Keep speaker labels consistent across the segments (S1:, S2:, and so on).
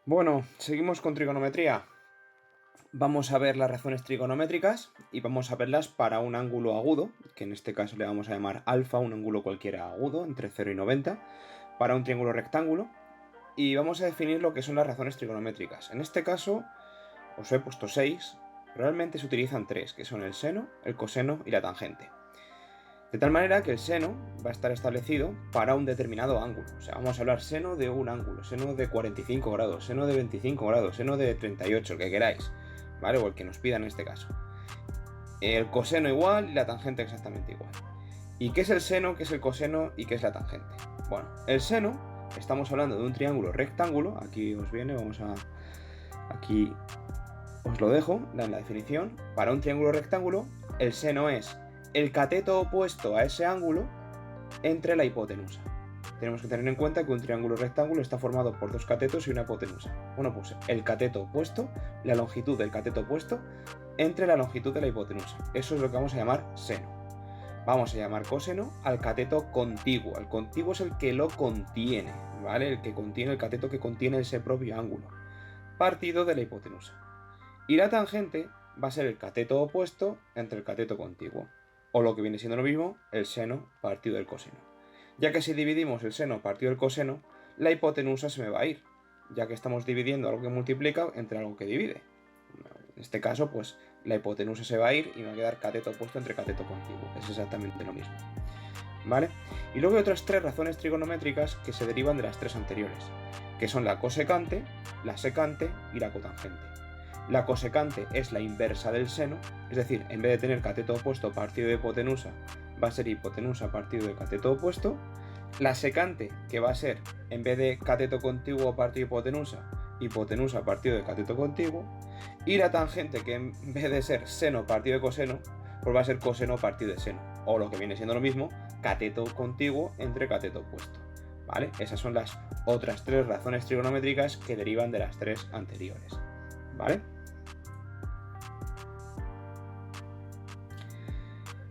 S1: Bueno, seguimos con trigonometría. Vamos a ver las razones trigonométricas y vamos a verlas para un ángulo agudo, que en este caso le vamos a llamar alfa, un ángulo cualquiera agudo, entre 0 y 90, para un triángulo rectángulo, y vamos a definir lo que son las razones trigonométricas. En este caso os he puesto 6, realmente se utilizan 3, que son el seno, el coseno y la tangente. De tal manera que el seno va a estar establecido para un determinado ángulo. O sea, vamos a hablar seno de un ángulo, seno de 45 grados, seno de 25 grados, seno de 38, el que queráis, ¿vale? O el que nos pida en este caso. El coseno igual y la tangente exactamente igual. ¿Y qué es el seno, qué es el coseno y qué es la tangente? Bueno, el seno, estamos hablando de un triángulo rectángulo, aquí os viene, aquí os lo dejo en la definición. Para un triángulo rectángulo, el seno es el cateto opuesto a ese ángulo entre la hipotenusa. Tenemos que tener en cuenta que un triángulo rectángulo está formado por dos catetos y una hipotenusa. Bueno, pues el cateto opuesto, la longitud del cateto opuesto, entre la longitud de la hipotenusa. Eso es lo que vamos a llamar seno. Vamos a llamar coseno al cateto contiguo. El contiguo es el que lo contiene, ¿vale? El que contiene, el cateto que contiene ese propio ángulo, partido de la hipotenusa. Y la tangente va a ser el cateto opuesto entre el cateto contiguo, o lo que viene siendo lo mismo, el seno partido del coseno. Ya que si dividimos el seno partido del coseno, la hipotenusa se me va a ir, ya que estamos dividiendo algo que multiplica entre algo que divide. En este caso, pues la hipotenusa se va a ir y me va a quedar cateto opuesto entre cateto contiguo. Es exactamente lo mismo. ¿Vale? Y luego hay otras tres razones trigonométricas que se derivan de las tres anteriores, que son la cosecante, la secante y la cotangente. La cosecante es la inversa del seno, es decir, en vez de tener cateto opuesto partido de hipotenusa, va a ser hipotenusa partido de cateto opuesto. La secante, que va a ser, en vez de cateto contiguo partido de hipotenusa, hipotenusa partido de cateto contiguo. Y la tangente, que en vez de ser seno partido de coseno, pues va a ser coseno partido de seno. O lo que viene siendo lo mismo, cateto contiguo entre cateto opuesto. ¿Vale? Esas son las otras tres razones trigonométricas que derivan de las tres anteriores. ¿Vale?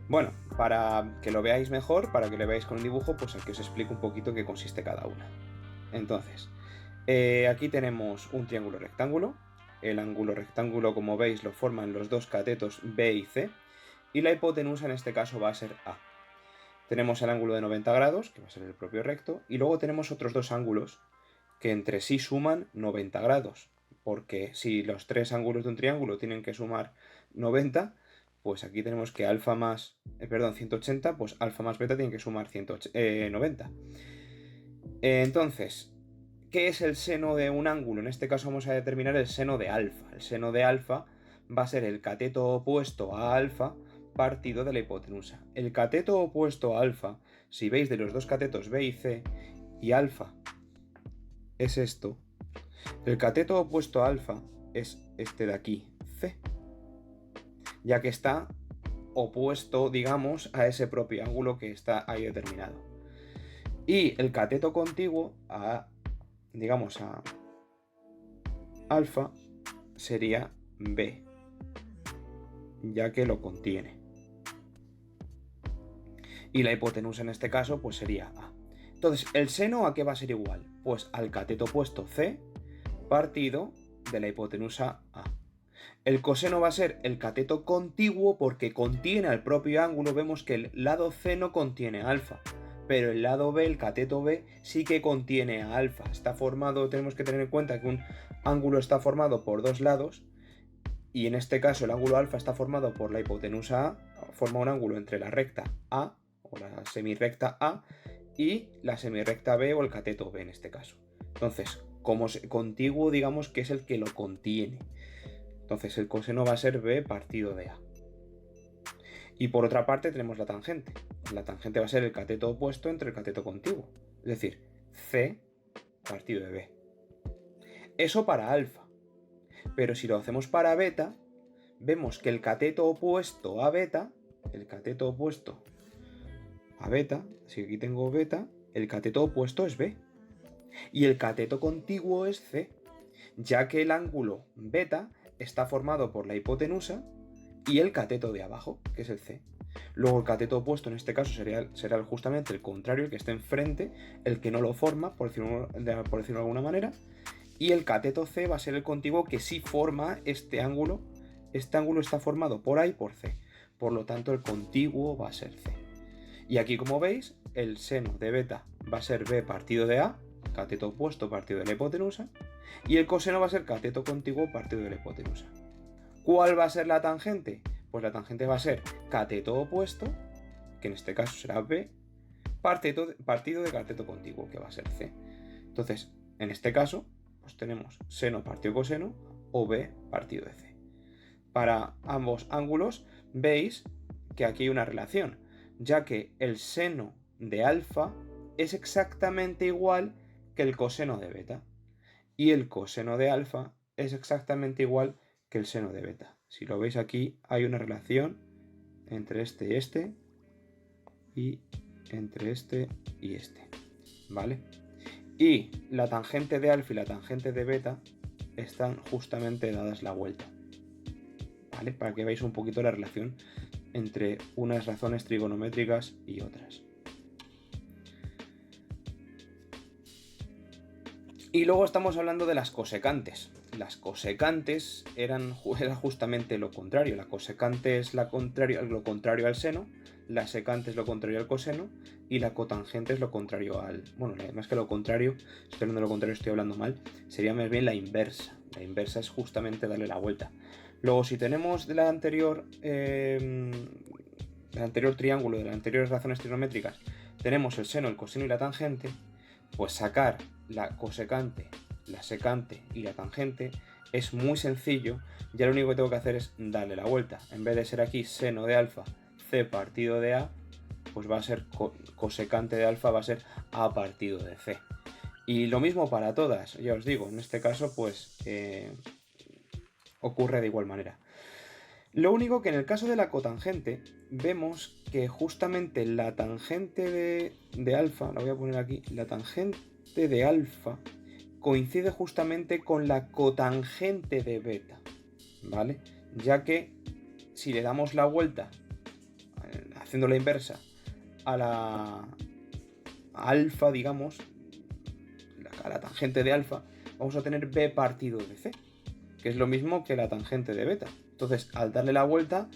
S1: Bueno, para que lo veáis mejor, para que lo veáis con un dibujo, pues aquí os explico un poquito qué consiste cada una. Entonces, aquí tenemos un triángulo rectángulo. El ángulo rectángulo, como veis, lo forman los dos catetos B y C. Y la hipotenusa en este caso va a ser A. Tenemos el ángulo de 90 grados, que va a ser el propio recto. Y luego tenemos otros dos ángulos que entre sí suman 90 grados. Porque si los tres ángulos de un triángulo tienen que sumar 90, pues aquí tenemos que alfa más, 180, pues alfa más beta tienen que sumar 90. Entonces, ¿qué es el seno de un ángulo? En este caso vamos a determinar el seno de alfa. El seno de alfa va a ser el cateto opuesto a alfa partido de la hipotenusa. El cateto opuesto a alfa, si veis de los dos catetos B y C, y alfa es esto, el cateto opuesto a alfa es este de aquí, C, ya que está opuesto, digamos, a ese propio ángulo que está ahí determinado. Y el cateto contiguo a, digamos, a alfa sería B, ya que lo contiene. Y la hipotenusa en este caso pues sería A. Entonces, ¿el seno a qué va a ser igual? Pues al cateto opuesto C partido de la hipotenusa A. El coseno va a ser el cateto contiguo porque contiene al propio ángulo. Vemos que el lado C no contiene alfa, pero el lado B, el cateto B, sí que contiene a alfa. Está formado, tenemos que tener en cuenta que un ángulo está formado por dos lados, y en este caso el ángulo alfa está formado por la hipotenusa A, forma un ángulo entre la recta A, o la semirrecta A, y la semirrecta B, o el cateto B en este caso. Entonces, como contiguo, digamos que es el que lo contiene. Entonces el coseno va a ser B partido de A. Y por otra parte tenemos la tangente. La tangente va a ser el cateto opuesto entre el cateto contiguo. Es decir, C partido de B. Eso para alfa. Pero si lo hacemos para beta, vemos que el cateto opuesto a beta, si aquí tengo beta, el cateto opuesto es B. Y el cateto contiguo es C, ya que el ángulo beta está formado por la hipotenusa y el cateto de abajo, que es el C. Luego el cateto opuesto en este caso será justamente el contrario, el que esté enfrente, el que no lo forma, por decirlo de alguna manera. Y el cateto C va a ser el contiguo que sí forma este ángulo. Este ángulo está formado por A y por C. Por lo tanto, el contiguo va a ser C. Y aquí, como veis, el seno de beta va a ser B partido de A, cateto opuesto partido de la hipotenusa, y el coseno va a ser cateto contiguo partido de la hipotenusa. ¿Cuál va a ser la tangente? Pues la tangente va a ser cateto opuesto, que en este caso será B, partido de cateto contiguo, que va a ser C. Entonces, en este caso, pues tenemos seno partido coseno o B partido de C. Para ambos ángulos veis que aquí hay una relación, ya que el seno de alfa es exactamente igual que el coseno de beta y el coseno de alfa es exactamente igual que el seno de beta. Si lo veis aquí hay una relación entre este y este y entre este y este, ¿vale? Y la tangente de alfa y la tangente de beta están justamente dadas la vuelta, ¿vale? Para que veáis un poquito la relación entre unas razones trigonométricas y otras. Y luego estamos hablando de las cosecantes. Las cosecantes era justamente lo contrario. La cosecante es lo contrario al seno, la secante es lo contrario al coseno y la cotangente es lo contrario al... Bueno, más que lo contrario, estoy hablando de lo contrario, estoy hablando mal, sería más bien la inversa. La inversa es justamente darle la vuelta. Luego, si tenemos del anterior triángulo, de las anteriores razones trigonométricas, tenemos el seno, el coseno y la tangente, pues sacar la cosecante, la secante y la tangente es muy sencillo. Ya lo único que tengo que hacer es darle la vuelta. En vez de ser aquí seno de alfa C partido de A, pues va a ser cosecante de alfa, va a ser A partido de C. Y lo mismo para todas, ya os digo, en este caso pues ocurre de igual manera. Lo único que en el caso de la cotangente vemos que justamente la tangente de alfa, la voy a poner aquí, la tangente de alfa coincide justamente con la cotangente de beta, ¿vale? Ya que si le damos la vuelta, haciendo la inversa, a la alfa, digamos, a la tangente de alfa, vamos a tener B partido de C, que es lo mismo que la tangente de beta. Entonces, al darle la vuelta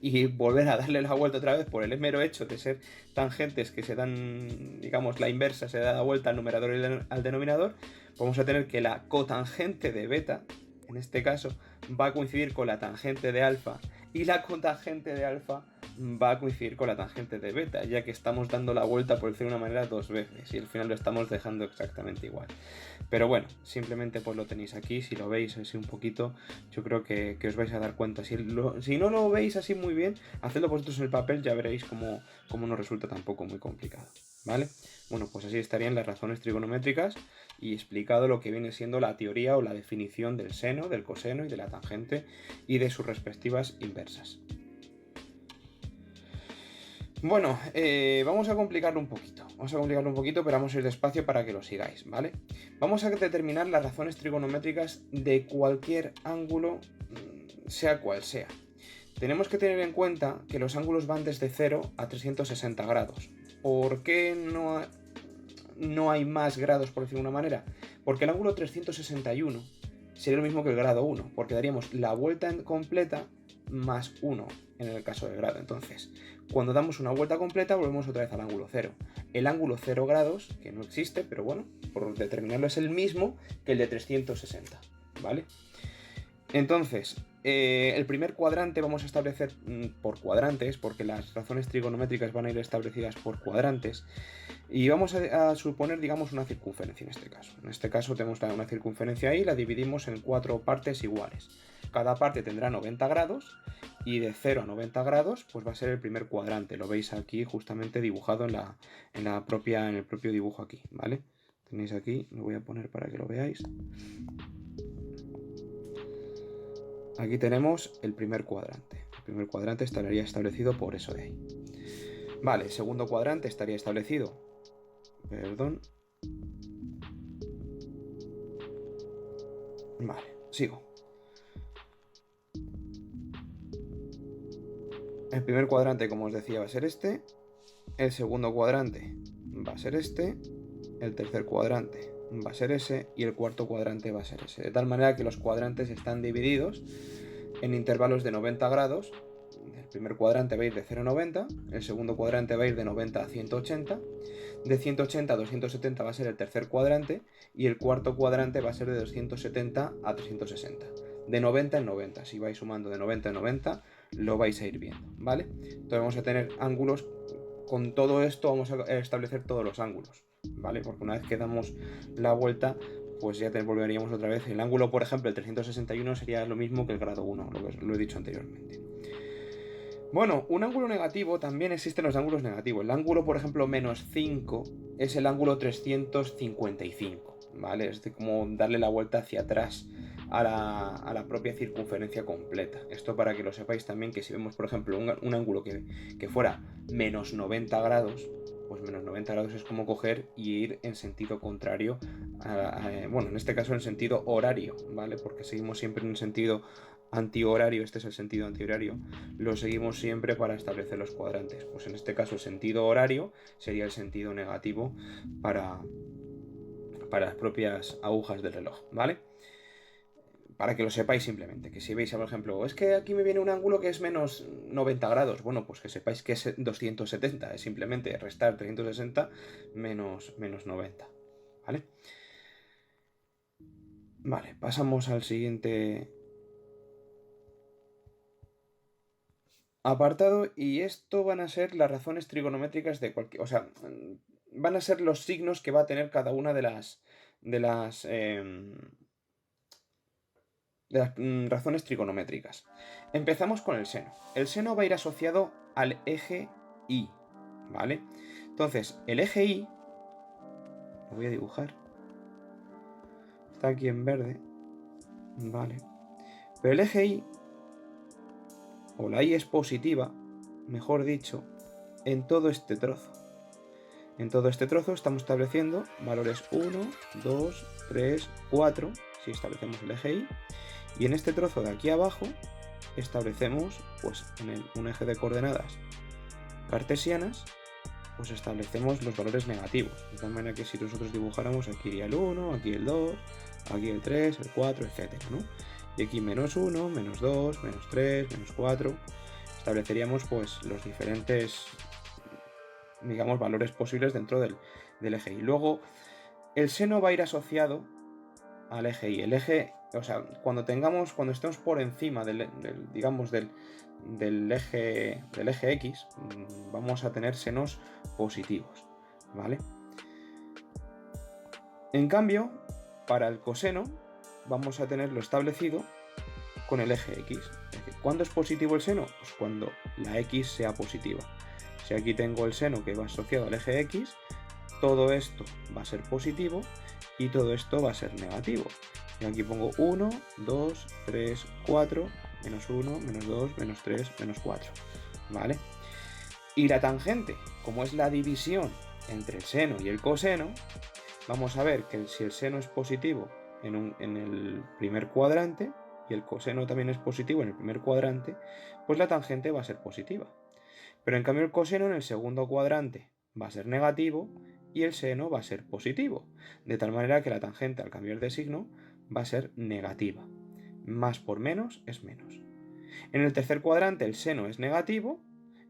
S1: y volver a darle la vuelta otra vez por el mero hecho de ser tangentes que se dan, digamos, la inversa, se da la vuelta al numerador y al denominador, vamos a tener que la cotangente de beta, en este caso, va a coincidir con la tangente de alfa y la cotangente de alfa va a coincidir con la tangente de beta, ya que estamos dando la vuelta, por decirlo de una manera, dos veces y al final lo estamos dejando exactamente igual. Pero bueno, simplemente pues lo tenéis aquí, si lo veis así un poquito, yo creo que os vais a dar cuenta. Si no lo veis así muy bien, hacedlo vosotros en el papel, ya veréis cómo no resulta tampoco muy complicado, ¿vale? Bueno, pues así estarían las razones trigonométricas y explicado lo que viene siendo la teoría o la definición del seno, del coseno y de la tangente y de sus respectivas inversas. Bueno, vamos a complicarlo un poquito. Pero vamos a ir despacio para que lo sigáis, ¿vale? Vamos a determinar las razones trigonométricas de cualquier ángulo, sea cual sea. Tenemos que tener en cuenta que los ángulos van desde 0 a 360 grados. ¿Por qué no hay más grados, por decirlo de una manera? Porque el ángulo 361 sería lo mismo que el grado 1, porque daríamos la vuelta completa más 1 en el caso del grado. Entonces, cuando damos una vuelta completa, volvemos otra vez al ángulo 0. El ángulo 0 grados, que no existe, pero bueno, por determinarlo es el mismo que el de 360, ¿vale? Entonces, el primer cuadrante vamos a establecer por cuadrantes, porque las razones trigonométricas van a ir establecidas por cuadrantes, y vamos a suponer, digamos, una circunferencia en este caso. En este caso tenemos una circunferencia ahí, la dividimos en 4 partes iguales. Cada parte tendrá 90 grados, y de 0 a 90 grados, pues va a ser el primer cuadrante. Lo veis aquí justamente dibujado en el propio dibujo aquí, ¿vale? Tenéis aquí, lo voy a poner para que lo veáis. Aquí tenemos el primer cuadrante. El primer cuadrante estaría establecido por eso de ahí. Vale, el segundo cuadrante estaría establecido. Perdón. Vale, sigo. El primer cuadrante, como os decía, va a ser este. El segundo cuadrante va a ser este. El tercer cuadrante va a ser ese y el cuarto cuadrante va a ser ese. De tal manera que los cuadrantes están divididos en intervalos de 90 grados. El primer cuadrante va a ir de 0 a 90, el segundo cuadrante va a ir de 90 a 180, de 180 a 270 va a ser el tercer cuadrante y el cuarto cuadrante va a ser de 270 a 360. De 90 en 90, si vais sumando de 90 en 90 lo vais a ir viendo, ¿vale? Entonces vamos a tener ángulos, con todo esto vamos a establecer todos los ángulos, ¿vale? Porque una vez que damos la vuelta, pues ya volveríamos otra vez. El ángulo, por ejemplo, el 361 sería lo mismo que el grado 1, lo he dicho anteriormente. Bueno, un ángulo negativo, también existen los ángulos negativos. El ángulo, por ejemplo, menos 5 es el ángulo 355, ¿vale? Es como darle la vuelta hacia atrás a la propia circunferencia completa. Esto para que lo sepáis también, que si vemos, por ejemplo, un ángulo que fuera menos 90 grados, pues menos 90 grados es como coger y ir en sentido contrario, bueno, en este caso en sentido horario, ¿vale? Porque seguimos siempre en un sentido antihorario, este es el sentido antihorario, lo seguimos siempre para establecer los cuadrantes. Pues en este caso el sentido horario sería el sentido negativo para las propias agujas del reloj, ¿vale? Para que lo sepáis simplemente, que si veis, por ejemplo, es que aquí me viene un ángulo que es menos 90 grados, bueno, pues que sepáis que es 270, es simplemente restar 360 menos 90, ¿vale? Vale, pasamos al siguiente apartado y esto van a ser las razones trigonométricas de cualquier, o sea, van a ser los signos que va a tener cada una de las razones trigonométricas. Empezamos con el seno. El seno va a ir asociado al eje Y, ¿vale? Entonces, el eje Y, lo voy a dibujar, está aquí en verde, ¿vale? Pero el eje Y, o la Y es positiva, mejor dicho, en todo este trozo. En todo este trozo estamos estableciendo valores 1, 2, 3, 4, si establecemos el eje Y, y en este trozo de aquí abajo establecemos, pues en un eje de coordenadas cartesianas, pues establecemos los valores negativos, de tal manera que si nosotros dibujáramos, aquí iría el 1, aquí el 2, aquí el 3, el 4, etcétera, ¿no? Y aquí menos 1, menos 2, menos 3, menos 4, estableceríamos pues los diferentes, digamos, valores posibles dentro del eje Y. Luego, el seno va a ir asociado al eje Y. El eje, o sea, cuando estemos por encima digamos, del eje X, vamos a tener senos positivos, ¿vale? En cambio, para el coseno vamos a tenerlo establecido con el eje X. Es decir, ¿cuándo es positivo el seno? Pues cuando la X sea positiva. Si aquí tengo el seno que va asociado al eje X, todo esto va a ser positivo y todo esto va a ser negativo. Y aquí pongo 1, 2, 3, 4, menos 1, menos 2, menos 3, menos 4, ¿vale? Y la tangente, como es la división entre el seno y el coseno, vamos a ver que si el seno es positivo en el primer cuadrante y el coseno también es positivo en el primer cuadrante, pues la tangente va a ser positiva. Pero en cambio el coseno en el segundo cuadrante va a ser negativo y el seno va a ser positivo, de tal manera que la tangente al cambiar de signo va a ser negativa. Más por menos es menos. En el tercer cuadrante el seno es negativo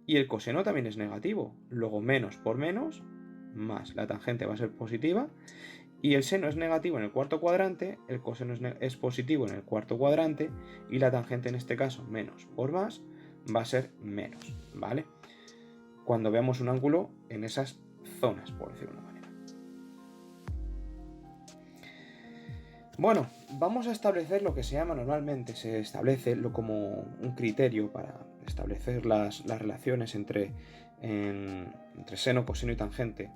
S1: y el coseno también es negativo. Luego menos por menos, más. La tangente va a ser positiva y el seno es negativo en el cuarto cuadrante, el coseno es positivo en el cuarto cuadrante y la tangente en este caso menos por más va a ser menos, ¿vale? Cuando veamos un ángulo en esas zonas, por decirlo de una manera. Bueno, vamos a establecer lo que se llama, normalmente se establece como un criterio para establecer las relaciones entre seno, coseno y tangente.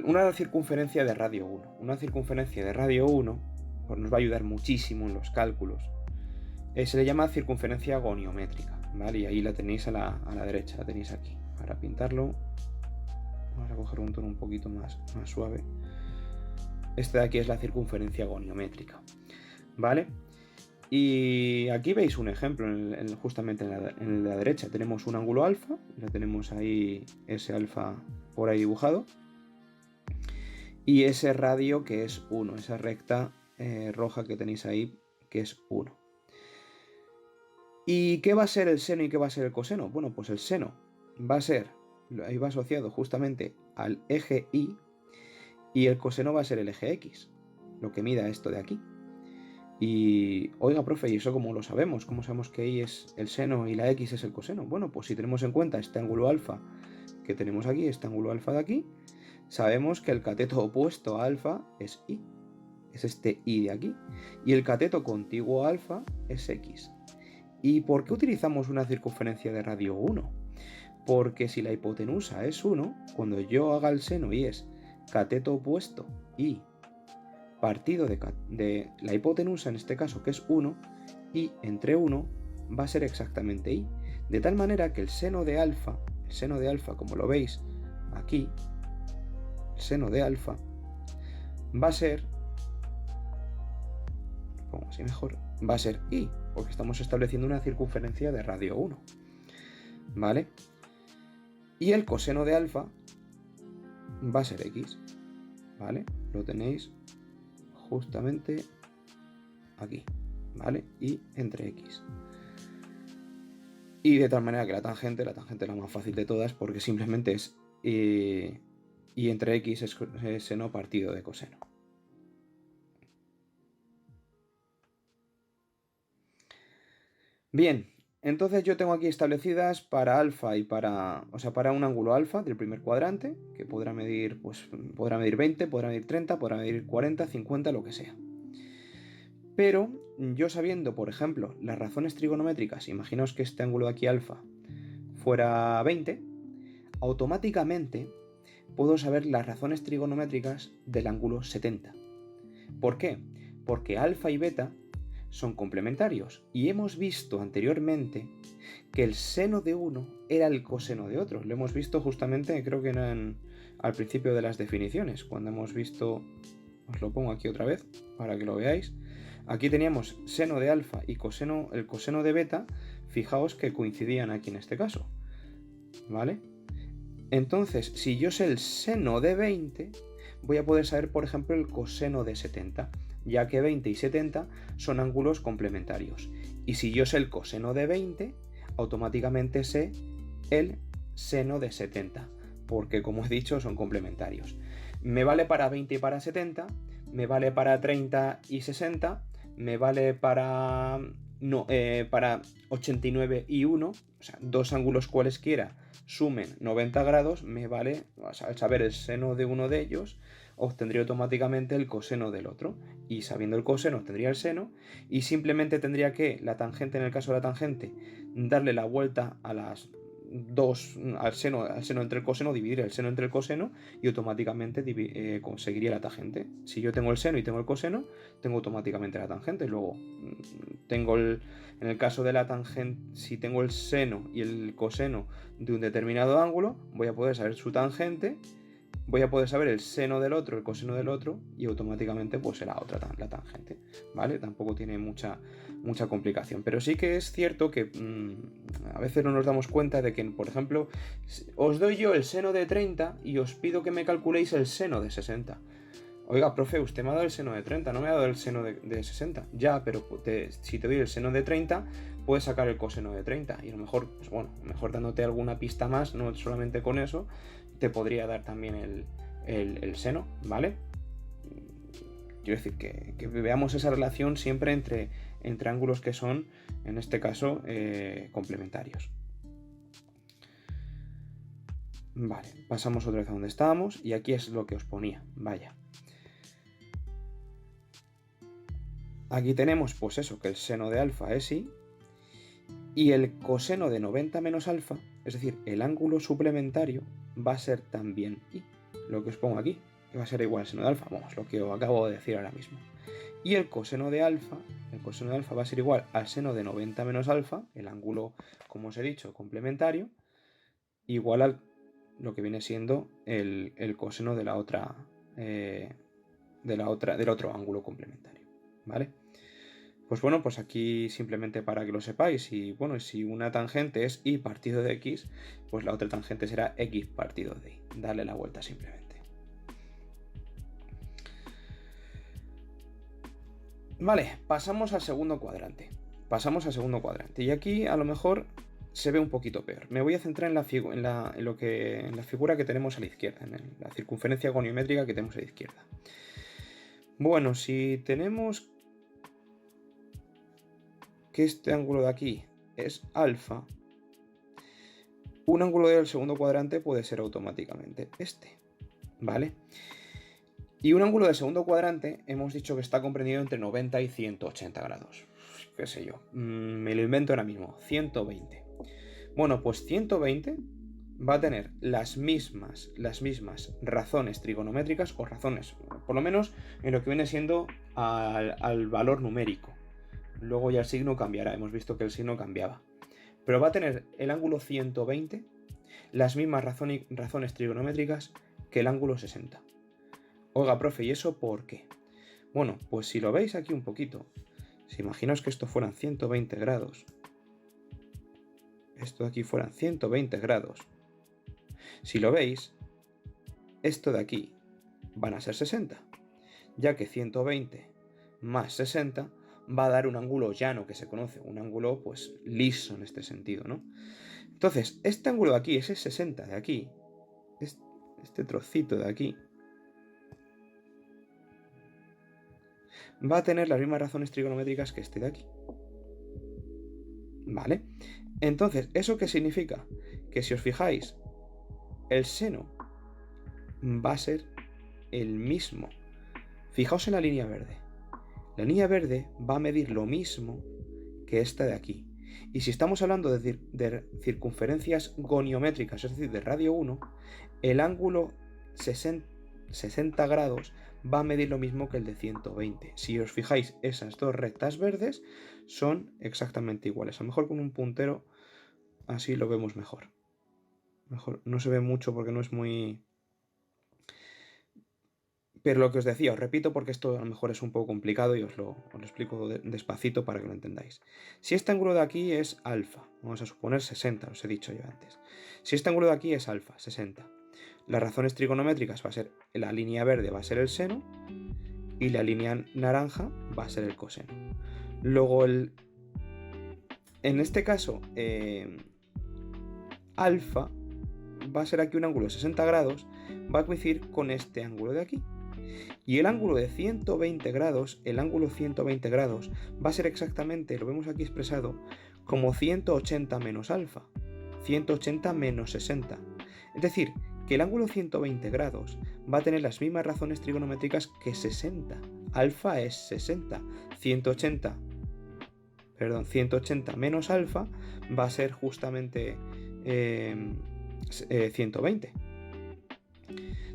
S1: Una circunferencia de radio 1. Una circunferencia de radio 1 pues nos va a ayudar muchísimo en los cálculos. Se le llama circunferencia goniométrica, ¿vale? Y ahí la tenéis a la derecha, la tenéis aquí. Para pintarlo, vamos a coger un tono un poquito más suave. Esta de aquí es la circunferencia goniométrica, ¿vale? Y aquí veis un ejemplo, justamente en la derecha tenemos un ángulo alfa, lo tenemos ahí, ese alfa por ahí dibujado. y ese radio que es 1, esa recta roja que tenéis ahí que es 1. ¿Y qué va a ser el seno y qué va a ser el coseno? Bueno, pues el seno va a ser, ahí va asociado justamente al eje Y, y el coseno va a ser el eje X, lo que mida esto de aquí. Y, oiga, profe, ¿y eso cómo lo sabemos? ¿Cómo sabemos que Y es el seno y la X es el coseno? Bueno, pues si tenemos en cuenta este ángulo alfa que tenemos aquí, este ángulo alfa de aquí, sabemos que el cateto opuesto a alfa es Y, es este Y de aquí, y el cateto contiguo a alfa es X. ¿Y por qué utilizamos una circunferencia de radio 1? Porque si la hipotenusa es 1, cuando yo haga el seno y es cateto opuesto y partido de la hipotenusa, en este caso que es 1, y entre 1 va a ser exactamente Y. De tal manera que el seno de alfa como lo veis aquí, el seno de alfa va a ser, pongo así mejor, va a ser Y, porque estamos estableciendo una circunferencia de radio 1, ¿vale? Y el coseno de alfa va a ser X, ¿vale? Lo tenéis justamente aquí, ¿vale? Y entre X. Y de tal manera que la tangente es la más fácil de todas porque simplemente es y entre X es seno partido de coseno. Bien, entonces yo tengo aquí establecidas para alfa y para un ángulo alfa del primer cuadrante, que podrá medir 20, podrá medir 30, podrá medir 40, 50, lo que sea. Pero yo sabiendo, por ejemplo, las razones trigonométricas, imaginaos que este ángulo de aquí alfa fuera 20, automáticamente puedo saber las razones trigonométricas del ángulo 70. ¿Por qué? Porque alfa y beta son complementarios y hemos visto anteriormente que el seno de uno era el coseno de otro. Lo hemos visto justamente, creo que al principio de las definiciones, cuando hemos visto, os lo pongo aquí otra vez para que lo veáis. Aquí teníamos seno de alfa y el coseno de beta, fijaos que coincidían aquí en este caso, ¿vale? Entonces, si yo sé el seno de 20, voy a poder saber, por ejemplo, el coseno de 70, ya que 20 y 70 son ángulos complementarios. Y si yo sé el coseno de 20, automáticamente sé el seno de 70, porque como he dicho, son complementarios. Me vale para 20 y para 70, me vale para 30 y 60, me vale para 89 y 1, o sea, dos ángulos cualesquiera sumen 90 grados, me vale, al saber el seno de uno de ellos, obtendría automáticamente el coseno del otro. Y sabiendo el coseno, obtendría el seno, y simplemente tendría que, la tangente, en el caso de la tangente, darle la vuelta a las dos, al seno entre el coseno, dividir el seno entre el coseno, y automáticamente conseguiría la tangente. Si yo tengo el seno y tengo el coseno, tengo automáticamente la tangente. Luego, en el caso de la tangente, si tengo el seno y el coseno de un determinado ángulo, voy a poder saber su tangente, voy a poder saber el seno del otro, el coseno del otro, y automáticamente pues será la tangente, ¿vale? Tampoco tiene mucha complicación, pero sí que es cierto que a veces no nos damos cuenta de que, por ejemplo, os doy yo el seno de 30 y os pido que me calculéis el seno de 60. Oiga, profe, usted me ha dado el seno de 30, no me ha dado el seno de 60. Ya, pero si te doy el seno de 30, puedes sacar el coseno de 30. Y a lo mejor, pues bueno, mejor dándote alguna pista más, no solamente con eso, te podría dar también el seno, ¿vale? Quiero decir que veamos esa relación siempre entre ángulos que son, en este caso, complementarios. Vale, pasamos otra vez a donde estábamos y aquí es lo que os ponía, vaya. Aquí tenemos, pues eso, que el seno de alfa es Y, y el coseno de 90 menos alfa, es decir, el ángulo suplementario, va a ser también Y, lo que os pongo aquí, que va a ser igual al seno de alfa, vamos, lo que os acabo de decir ahora mismo. Y el coseno de alfa va a ser igual al seno de 90 menos alfa, el ángulo, como os he dicho, complementario, igual al lo que viene siendo el coseno del otro ángulo complementario, ¿vale? Pues bueno, pues aquí simplemente para que lo sepáis, y bueno, si una tangente es Y partido de X, pues la otra tangente será X partido de Y. Darle la vuelta simplemente. Vale, pasamos al segundo cuadrante. Y aquí a lo mejor se ve un poquito peor. Me voy a centrar en la figura que tenemos a la izquierda, en la circunferencia goniométrica que tenemos a la izquierda. Bueno, si tenemos que este ángulo de aquí es alfa, un ángulo del segundo cuadrante puede ser automáticamente este, ¿vale? Y un ángulo del segundo cuadrante hemos dicho que está comprendido entre 90 y 180 grados. Qué sé yo, me lo invento ahora mismo, 120. Bueno, pues 120 va a tener las mismas razones trigonométricas, o razones, por lo menos en lo que viene siendo al valor numérico. Luego ya el signo cambiará, hemos visto que el signo cambiaba. Pero va a tener el ángulo 120 las mismas razones trigonométricas que el ángulo 60. Oiga, profe, ¿y eso por qué? Bueno, pues si lo veis aquí un poquito, si imaginaos que esto fueran 120 grados, esto de aquí fueran 120 grados, si lo veis, esto de aquí van a ser 60, ya que 120 más 60 va a dar un ángulo llano que se conoce, un ángulo pues liso en este sentido, ¿no? Entonces, este ángulo de aquí, ese 60 de aquí, este trocito de aquí, va a tener las mismas razones trigonométricas que este de aquí. ¿Vale? Entonces, ¿eso qué significa? Que si os fijáis, el seno va a ser el mismo. Fijaos en la línea verde. La línea verde va a medir lo mismo que esta de aquí. Y si estamos hablando de circunferencias goniométricas, es decir, de radio 1, el ángulo 60 grados va a medir lo mismo que el de 120. Si os fijáis, esas dos rectas verdes son exactamente iguales. A lo mejor con un puntero así lo vemos mejor. No se ve mucho porque no es muy... Pero lo que os decía, os repito porque esto a lo mejor es un poco complicado y os lo explico despacito para que lo entendáis. Si este ángulo de aquí es alfa, vamos a suponer 60, os he dicho yo antes. Si este ángulo de aquí es alfa, 60, las razones trigonométricas va a ser, la línea verde va a ser el seno y la línea naranja va a ser el coseno. Luego en este caso, alfa va a ser aquí un ángulo de 60 grados, va a coincidir con este ángulo de aquí. Y el ángulo de 120 grados, va a ser exactamente, lo vemos aquí expresado, como 180 menos alfa, 180 menos 60. Es decir, que el ángulo 120 grados va a tener las mismas razones trigonométricas que 60. Alfa es 60, 180 menos alfa va a ser justamente 120.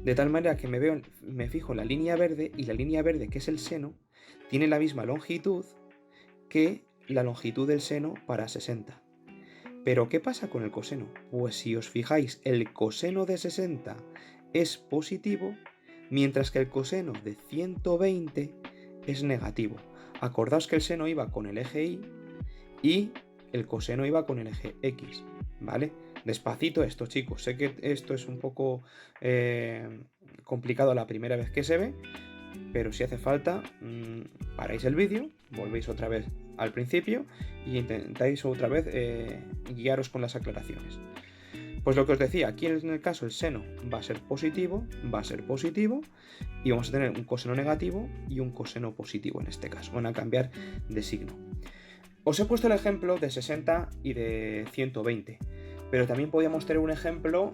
S1: De tal manera que me fijo en la línea verde, y la línea verde, que es el seno, tiene la misma longitud que la longitud del seno para 60. Pero ¿qué pasa con el coseno? Pues si os fijáis, el coseno de 60 es positivo, mientras que el coseno de 120 es negativo. Acordaos que el seno iba con el eje Y y el coseno iba con el eje X, ¿vale? Despacito esto, chicos. Sé que esto es un poco complicado la primera vez que se ve, pero si hace falta, paráis el vídeo, volvéis otra vez al principio y intentáis otra vez guiaros con las aclaraciones. Pues lo que os decía, aquí en el caso el seno va a ser positivo, y vamos a tener un coseno negativo y un coseno positivo en este caso. Van a cambiar de signo. Os he puesto el ejemplo de 60 y de 120, pero también podríamos tener un ejemplo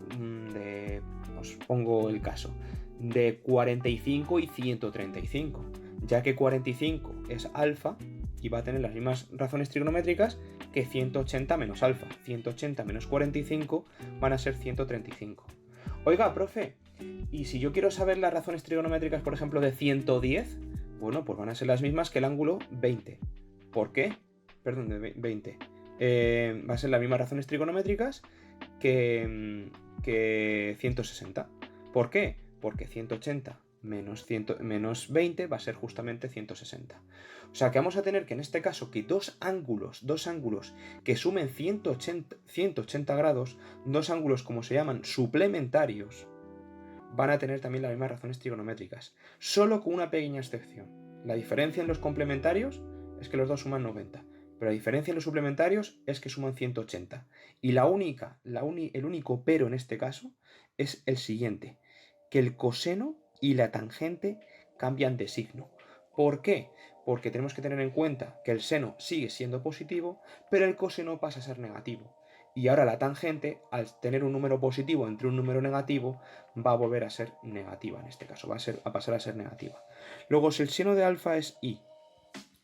S1: os pongo el caso, de 45 y 135, ya que 45 es alfa y va a tener las mismas razones trigonométricas que 180 menos alfa. 180 menos 45 van a ser 135. Oiga, profe, ¿y si yo quiero saber las razones trigonométricas, por ejemplo, de 110? Bueno, pues van a ser las mismas que el ángulo 20. ¿Por qué? Perdón, de 20. Va a ser las mismas razones trigonométricas que 160. ¿Por qué? Porque 180 menos 20 va a ser justamente 160. O sea que vamos a tener que en este caso que dos ángulos que sumen 180 grados, dos ángulos como se llaman suplementarios, van a tener también las mismas razones trigonométricas, solo con una pequeña excepción. La diferencia en los complementarios es que los dos suman 90. Pero la diferencia en los suplementarios es que suman 180. Y el único pero en este caso es el siguiente, que el coseno y la tangente cambian de signo. ¿Por qué? Porque tenemos que tener en cuenta que el seno sigue siendo positivo, pero el coseno pasa a ser negativo. Y ahora la tangente, al tener un número positivo entre un número negativo, va a volver a ser negativa en este caso, va a pasar a ser negativa. Luego, si el seno de alfa es y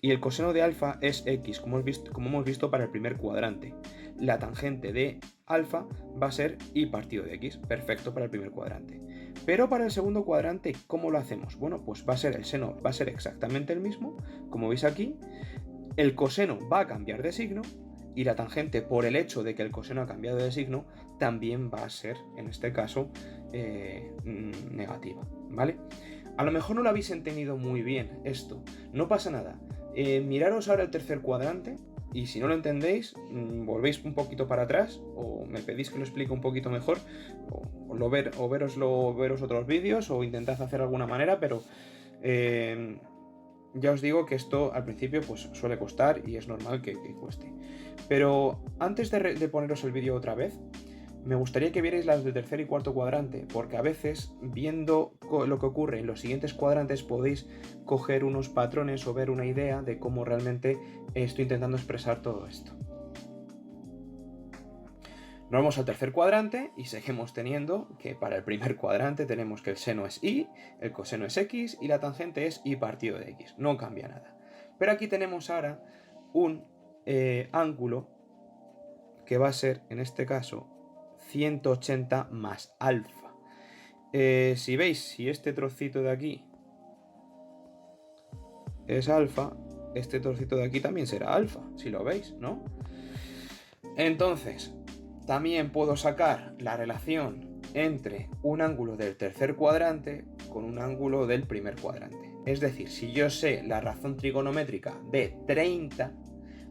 S1: el coseno de alfa es x, como hemos visto para el primer cuadrante, la tangente de alfa va a ser y partido de x, perfecto para el primer cuadrante. Pero para el segundo cuadrante, ¿cómo lo hacemos? Bueno, pues el seno va a ser exactamente el mismo, como veis aquí, el coseno va a cambiar de signo, y la tangente, por el hecho de que el coseno ha cambiado de signo, también va a ser, en este caso, negativa, ¿vale? A lo mejor no lo habéis entendido muy bien esto, no pasa nada. Miraros ahora el tercer cuadrante, y si no lo entendéis, volvéis un poquito para atrás, o me pedís que lo explique un poquito mejor, o veros otros vídeos, o intentad hacer alguna manera, pero ya os digo que esto al principio pues suele costar y es normal que cueste. Pero antes de poneros el vídeo otra vez, me gustaría que vierais las del tercer y cuarto cuadrante, porque a veces, viendo lo que ocurre en los siguientes cuadrantes, podéis coger unos patrones o ver una idea de cómo realmente estoy intentando expresar todo esto. Nos vamos al tercer cuadrante y seguimos teniendo que para el primer cuadrante tenemos que el seno es y, el coseno es x y la tangente es y partido de x. No cambia nada. Pero aquí tenemos ahora un ángulo que va a ser, en este caso, 180 más alfa. Si veis, si este trocito de aquí es alfa, este trocito de aquí también será alfa, si lo veis, ¿no? Entonces, también puedo sacar la relación entre un ángulo del tercer cuadrante con un ángulo del primer cuadrante. Es decir, si yo sé la razón trigonométrica de 30,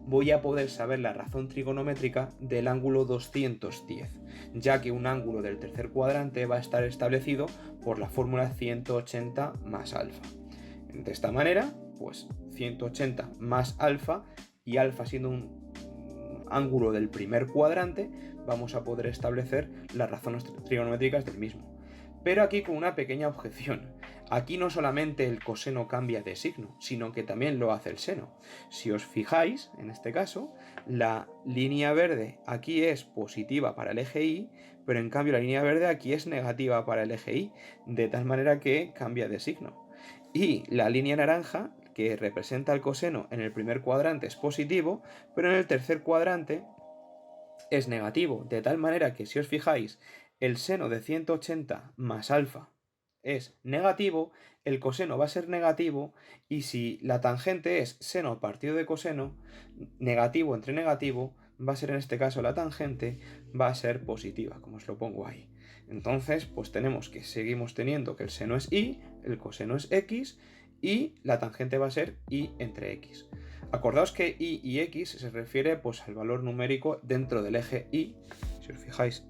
S1: voy a poder saber la razón trigonométrica del ángulo 210, ya que un ángulo del tercer cuadrante va a estar establecido por la fórmula 180 más alfa. De esta manera, pues 180 más alfa, y alfa siendo un ángulo del primer cuadrante, vamos a poder establecer las razones trigonométricas del mismo. Pero aquí con una pequeña objeción. Aquí no solamente el coseno cambia de signo, sino que también lo hace el seno. Si os fijáis, en este caso, la línea verde aquí es positiva para el eje Y, pero en cambio la línea verde aquí es negativa para el eje Y, de tal manera que cambia de signo. Y la línea naranja, que representa el coseno en el primer cuadrante, es positivo, pero en el tercer cuadrante es negativo, de tal manera que si os fijáis, el seno de 180 más alfa es negativo, el coseno va a ser negativo, y si la tangente es seno partido de coseno, negativo entre negativo, va a ser en este caso la tangente, va a ser positiva, como os lo pongo ahí. Entonces, pues seguimos teniendo que el seno es y, el coseno es x, y la tangente va a ser y entre x. Acordaos que y x se refiere pues al valor numérico dentro del eje y. Si os fijáis,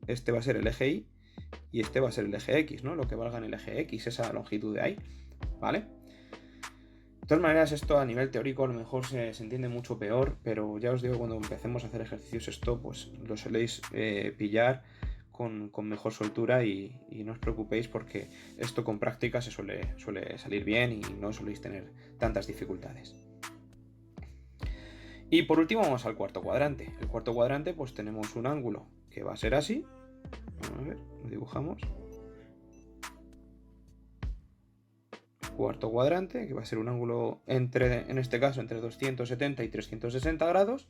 S1: este va a ser el eje y este va a ser el eje x, ¿no? Lo que valga en el eje x, esa longitud de ahí, ¿vale? De todas maneras, esto a nivel teórico a lo mejor se entiende mucho peor, pero ya os digo, cuando empecemos a hacer ejercicios esto, pues lo soléis pillar con mejor soltura, y no os preocupéis, porque esto con práctica se suele salir bien y no soléis tener tantas dificultades. Y por último vamos al cuarto cuadrante. El cuarto cuadrante pues tenemos un ángulo que va a ser así. A ver, lo dibujamos. Cuarto cuadrante, que va a ser un ángulo en este caso entre 270 y 360 grados.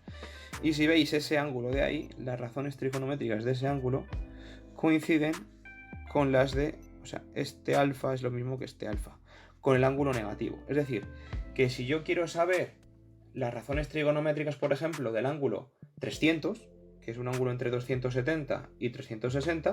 S1: Y si veis ese ángulo de ahí, las razones trigonométricas de ese ángulo coinciden con las de, o sea, este alfa es lo mismo que este alfa, con el ángulo negativo. Es decir, que si yo quiero saber las razones trigonométricas, por ejemplo, del ángulo 300, que es un ángulo entre 270 y 360,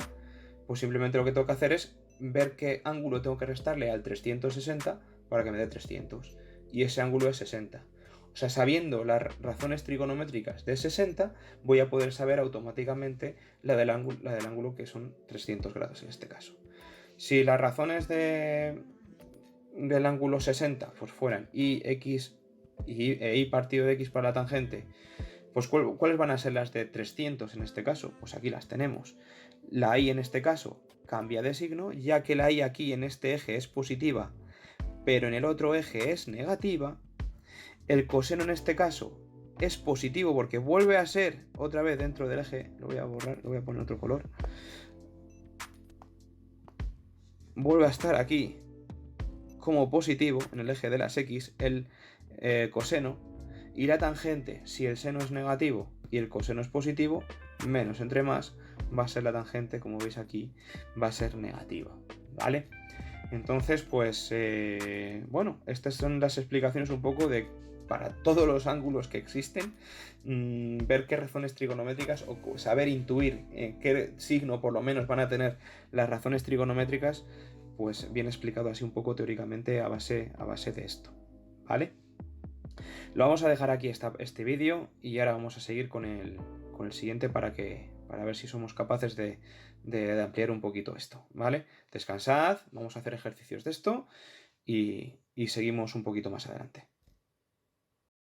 S1: pues simplemente lo que tengo que hacer es ver qué ángulo tengo que restarle al 360 para que me dé 300. Y ese ángulo es 60. O sea, sabiendo las razones trigonométricas de 60, voy a poder saber automáticamente la del ángulo que son 300 grados en este caso. Si las razones de del ángulo 60, pues fueran x e y partido de x para la tangente, pues ¿cuáles van a ser las de 300 en este caso? Pues aquí las tenemos. La y en este caso cambia de signo, ya que la y aquí en este eje es positiva, pero en el otro eje es negativa. El coseno en este caso es positivo porque vuelve a ser otra vez dentro del eje. Lo voy a borrar, lo voy a poner otro color. Vuelve a estar aquí como positivo en el eje de las x el coseno, y la tangente, si el seno es negativo y el coseno es positivo, menos entre más va a ser la tangente, como veis aquí, va a ser negativa, ¿vale? Entonces, pues, bueno, estas son las explicaciones un poco de, para todos los ángulos que existen, ver qué razones trigonométricas o saber intuir qué signo por lo menos van a tener las razones trigonométricas, pues bien explicado así un poco teóricamente a base de esto, ¿vale? Lo vamos a dejar aquí este vídeo y ahora vamos a seguir con el siguiente para ver si somos capaces de ampliar un poquito esto, ¿vale? Descansad, vamos a hacer ejercicios de esto y seguimos un poquito más adelante.